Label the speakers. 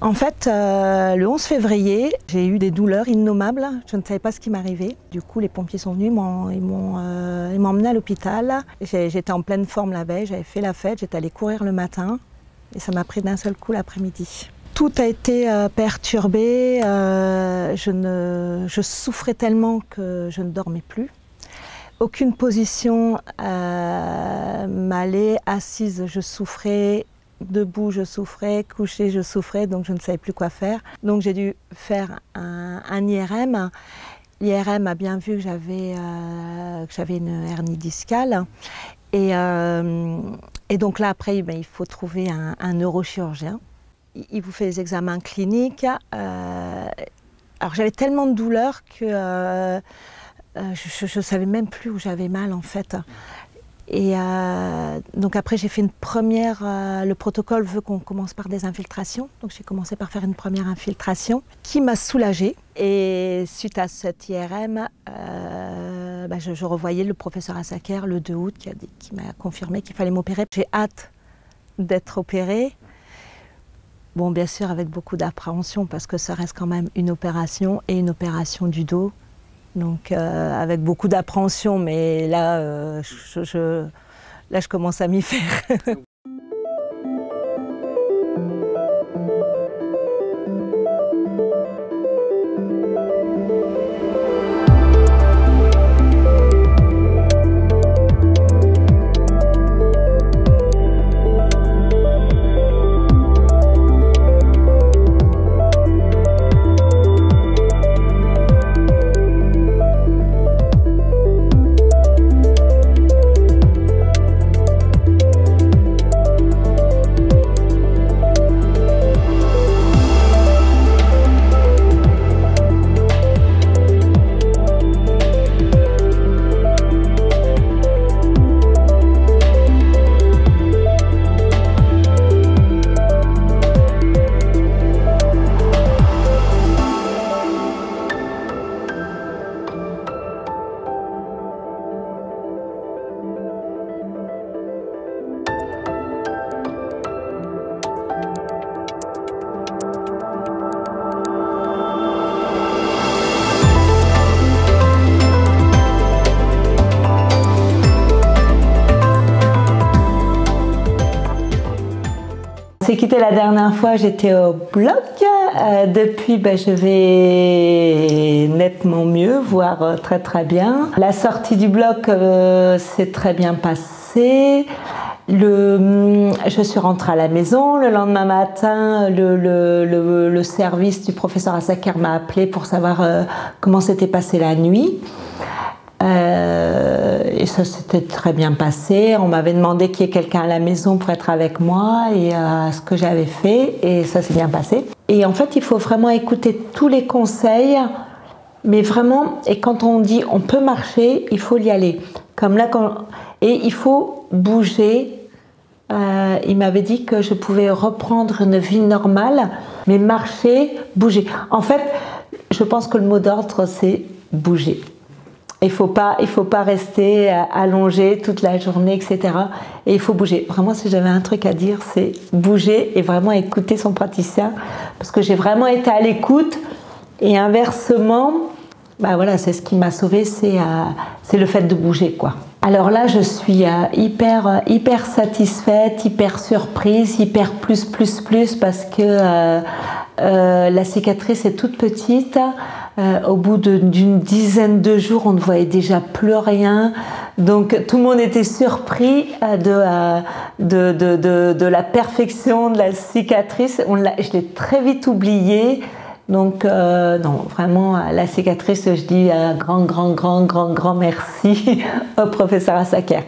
Speaker 1: En fait, le 11 février, j'ai eu des douleurs innommables. Je ne savais pas ce qui m'arrivait. Du coup, les pompiers sont venus, ils m'ont emmené à l'hôpital. J'étais en pleine forme la veille, j'avais fait la fête, j'étais allée courir le matin et ça m'a pris d'un seul coup l'après-midi. Tout a été perturbé, je souffrais tellement que je ne dormais plus. Aucune position m'allait, assise je souffrais, debout je souffrais, couchée je souffrais, donc je ne savais plus quoi faire. Donc j'ai dû faire un IRM. L'IRM a bien vu que j'avais une hernie discale. Et donc là après, il faut trouver un neurochirurgien. Il vous fait les examens cliniques. Alors j'avais tellement de douleur que je ne savais même plus où j'avais mal en fait. Et donc après j'ai fait une première, le protocole veut qu'on commence par des infiltrations, donc j'ai commencé par faire une première infiltration qui m'a soulagée. Et suite à cette IRM, je revoyais le professeur Assaker le 2 août qui m'a confirmé qu'il fallait m'opérer. J'ai hâte d'être opérée. Bon, bien sûr avec beaucoup d'appréhension parce que ça reste quand même une opération et une opération du dos. Donc avec beaucoup d'appréhension, mais là, je commence à m'y faire. On s'est quitté la dernière fois, j'étais au bloc. Depuis, je vais nettement mieux, voire très très bien. La sortie du bloc s'est très bien passée. Je suis rentrée à la maison. Le lendemain matin, le service du professeur Assaker m'a appelé pour savoir comment s'était passée la nuit. Et ça s'était très bien passé. On m'avait demandé qu'il y ait quelqu'un à la maison pour être avec moi et ce que j'avais fait et ça s'est bien passé. Et en fait, il faut vraiment écouter tous les conseils, mais vraiment, et quand on dit on peut marcher, il faut y aller. Comme là, et il faut bouger. Il m'avait dit que je pouvais reprendre une vie normale, mais marcher, bouger. En fait, je pense que le mot d'ordre, c'est bouger. Il faut pas rester allongé toute la journée, etc. Et il faut bouger. Vraiment, si j'avais un truc à dire, c'est bouger et vraiment écouter son praticien. Parce que j'ai vraiment été à l'écoute. Et inversement, voilà, c'est ce qui m'a sauvée, c'est le fait de bouger, quoi. Alors là, je suis hyper satisfaite, hyper surprise, hyper plus, parce que la cicatrice est toute petite. Au bout d'une dizaine de jours, on ne voyait déjà plus rien. Donc tout le monde était surpris de la perfection de la cicatrice. Je l'ai très vite oubliée. Donc non, vraiment la cicatrice, je dis un grand merci au professeur Assaker.